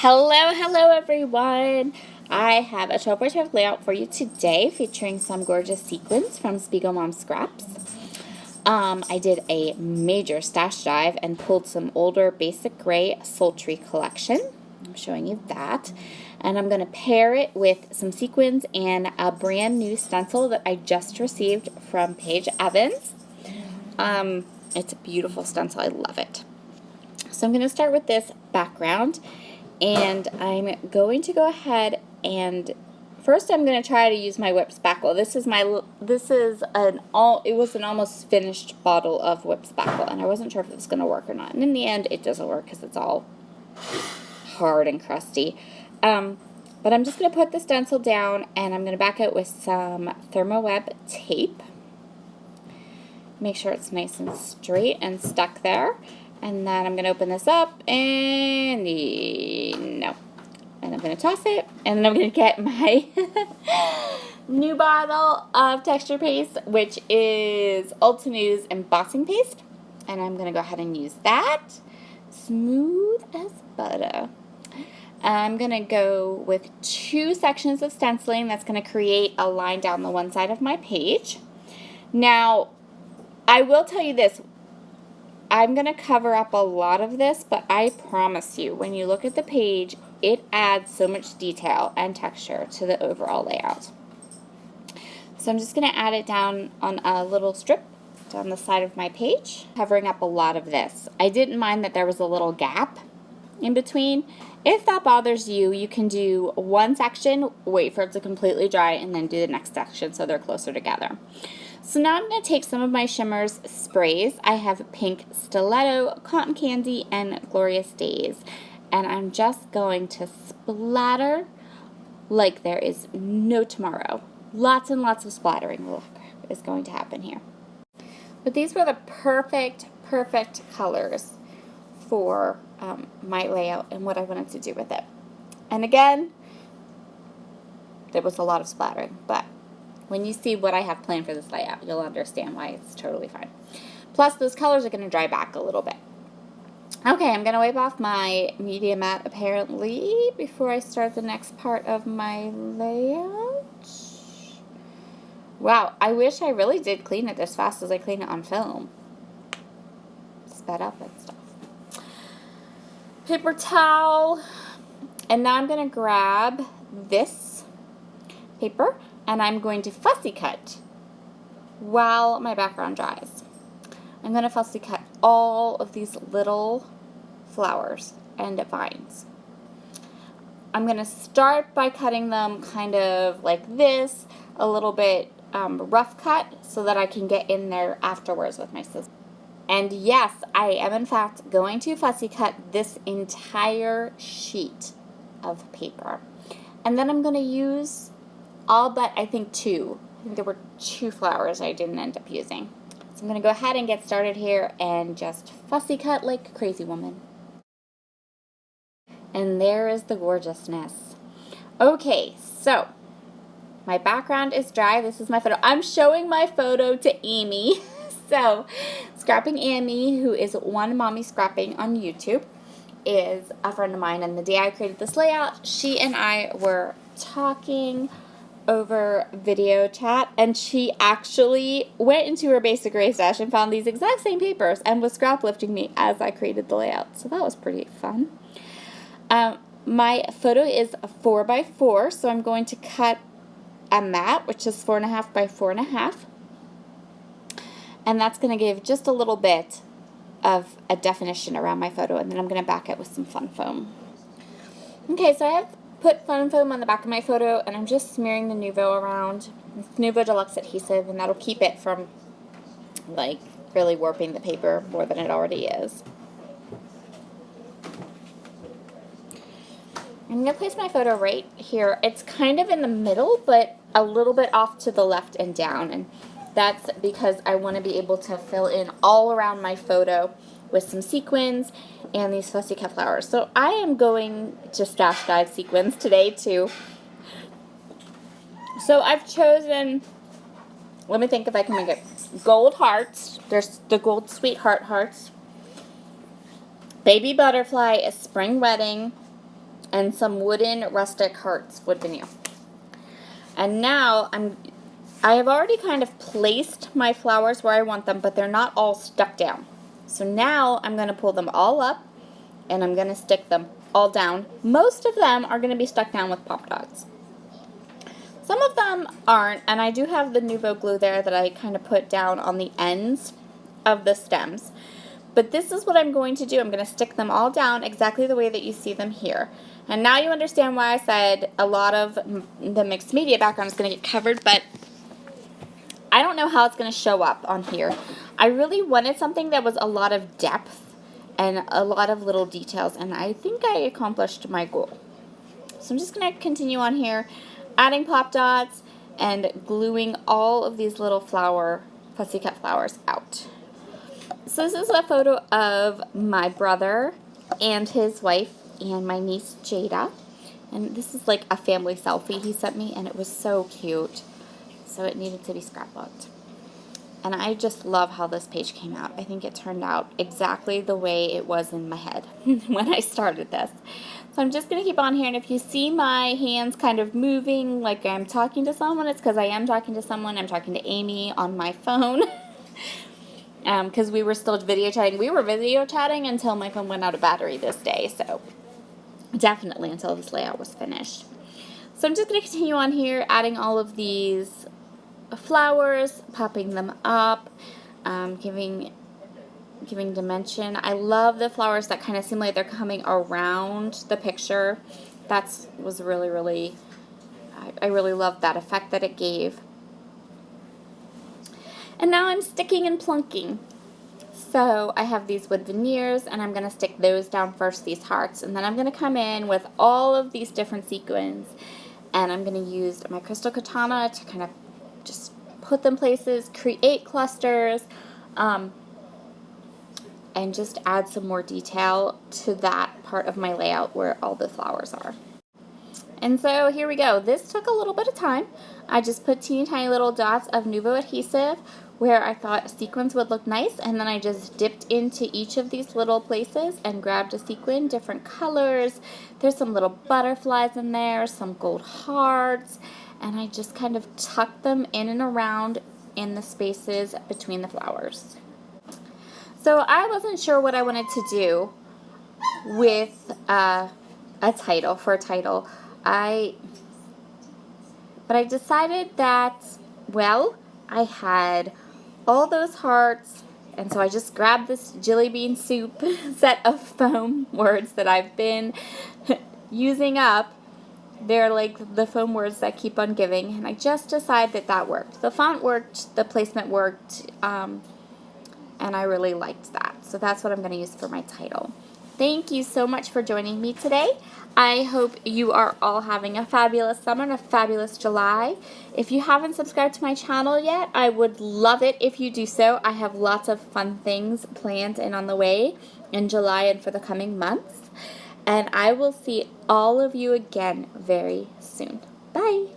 Hello everyone. I have a 12x12 layout for you today featuring some gorgeous sequins from Spiegel Mom Scraps. I did a major stash dive and pulled some older basic gray sultry collection. I'm showing you that. And I'm going to pair it with some sequins and a brand new stencil that I just received from Paige Evans. It's a beautiful stencil. I love it. So I'm going to start with this background. And I'm going to go ahead and first I'm going to try to use my whip spackle. It was an almost finished bottle of whip spackle, and I wasn't sure if it was going to work or not. And in the end, it doesn't work because it's all hard and crusty. But I'm just going to put the stencil down, and I'm going to back it with some thermoweb tape. Make sure it's nice and straight and stuck there. And then I'm going to open this up, and no. And I'm going to toss it, and then I'm going to get my new bottle of texture paste, which is Ultinews embossing paste. And I'm going to go ahead and use that. Smooth as butter. I'm going to go with 2 sections of stenciling. That's going to create a line down the one side of my page. Now, I will tell you this. I'm going to cover up a lot of this, but I promise you, when you look at the page, it adds so much detail and texture to the overall layout. So I'm just going to add it down on a little strip down the side of my page, covering up a lot of this. I didn't mind that there was a little gap in between. If that bothers you, you can do one section, wait for it to completely dry, and then do the next section so they're closer together. So now I'm going to take some of my shimmers sprays. I have Pink Stiletto, Cotton Candy, and Glorious Days. And I'm just going to splatter like there is no tomorrow. Lots and lots of splattering is going to happen here. But these were the perfect colors for my layout and what I wanted to do with it. And again, there was a lot of splattering, but when you see what I have planned for this layout, you'll understand why it's totally fine. Plus, those colors are going to dry back a little bit. Okay, I'm going to wipe off my media mat, apparently, before I start the next part of my layout. Wow, I wish I really did clean it as fast as I clean it on film. Sped up and stuff. Paper towel. And now I'm going to grab this paper, and I'm going to fussy cut while my background dries. I'm going to fussy cut all of these little flowers and vines. I'm going to start by cutting them kind of like this, a little bit rough cut, so that I can get in there afterwards with my scissors. And yes, I am in fact going to fussy cut this entire sheet of paper. And then I'm going to use all but, I think 2. I think there were 2 flowers I didn't end up using. So I'm going to go ahead and get started here and just fussy cut like a crazy woman. And there is the gorgeousness. Okay, so my background is dry. This is my photo. I'm showing my photo to Amy. So, Scrapping Amy, who is One Mommy Scrapping on YouTube, is a friend of mine. And the day I created this layout, she and I were talking over video chat, and she actually went into her basic gray stash and found these exact same papers and was scrap lifting me as I created the layout. So that was pretty fun. My photo is a 4x4, so I'm going to cut a mat, which is 4.5 by 4.5. And that's going to give just a little bit of a definition around my photo, and then I'm going to back it with some fun foam. Okay, so I have put fun foam on the back of my photo, and I'm just smearing the Nuvo around. It's Nuvo Deluxe adhesive, and that'll keep it from like really warping the paper more than it already is. I'm going to place my photo right here. It's kind of in the middle, but a little bit off to the left and down, and that's because I want to be able to fill in all around my photo with some sequins and these fussy cut flowers. So I am going to stash dive sequins today too. So I've chosen, let me think if I can make it, gold hearts. There's the gold sweetheart hearts, baby butterfly, a spring wedding, and some wooden rustic hearts, wood veneer. And now I have already kind of placed my flowers where I want them, but they're not all stuck down. So now I'm going to pull them all up, and I'm going to stick them all down. Most of them are going to be stuck down with pop dots. Some of them aren't, and I do have the Nouveau glue there that I kind of put down on the ends of the stems. But this is what I'm going to do. I'm going to stick them all down exactly the way that you see them here. And now you understand why I said a lot of the mixed media background is going to get covered, but I don't know how it's going to show up on here. I really wanted something that was a lot of depth and a lot of little details, and I think I accomplished my goal. So I'm just going to continue on here, adding pop dots and gluing all of these little pussycat flowers out. So this is a photo of my brother and his wife and my niece Jada. And this is like a family selfie he sent me, and it was so cute. So it needed to be scrapbooked. And I just love how this page came out. I think it turned out exactly the way it was in my head when I started this. So I'm just going to keep on here, and if you see my hands kind of moving like I'm talking to someone, it's because I am talking to someone. I'm talking to Amy on my phone. Because we were still video chatting. We were video chatting until my phone went out of battery this day, so definitely until this layout was finished. So I'm just going to continue on here, adding all of these flowers, popping them up, giving dimension. I love the flowers that kind of seem like they're coming around the picture. That was really, really, I really loved that effect that it gave. And now I'm sticking and plunking. So I have these wood veneers, and I'm going to stick those down first, these hearts, and then I'm going to come in with all of these different sequins, and I'm going to use my crystal katana to kind of just put them places, create clusters, and just add some more detail to that part of my layout where all the flowers are. And so here we go. This took a little bit of time. I just put teeny tiny little dots of Nouveau adhesive where I thought sequins would look nice, and then I just dipped into each of these little places and grabbed a sequin, different colors. There's some little butterflies in there, some gold hearts, and I just kind of tucked them in and around in the spaces between the flowers. So I wasn't sure what I wanted to do with a title, but I decided that, well, I had all those hearts, and so I just grabbed this jelly bean soup set of foam words that I've been using up. They're like the foam words that keep on giving, and I just decided that worked. The font worked, the placement worked, and I really liked that. So that's what I'm going to use for my title. Thank you so much for joining me today. I hope you are all having a fabulous summer and a fabulous July. If you haven't subscribed to my channel yet, I would love it if you do so. I have lots of fun things planned and on the way in July and for the coming months. And I will see all of you again very soon. Bye.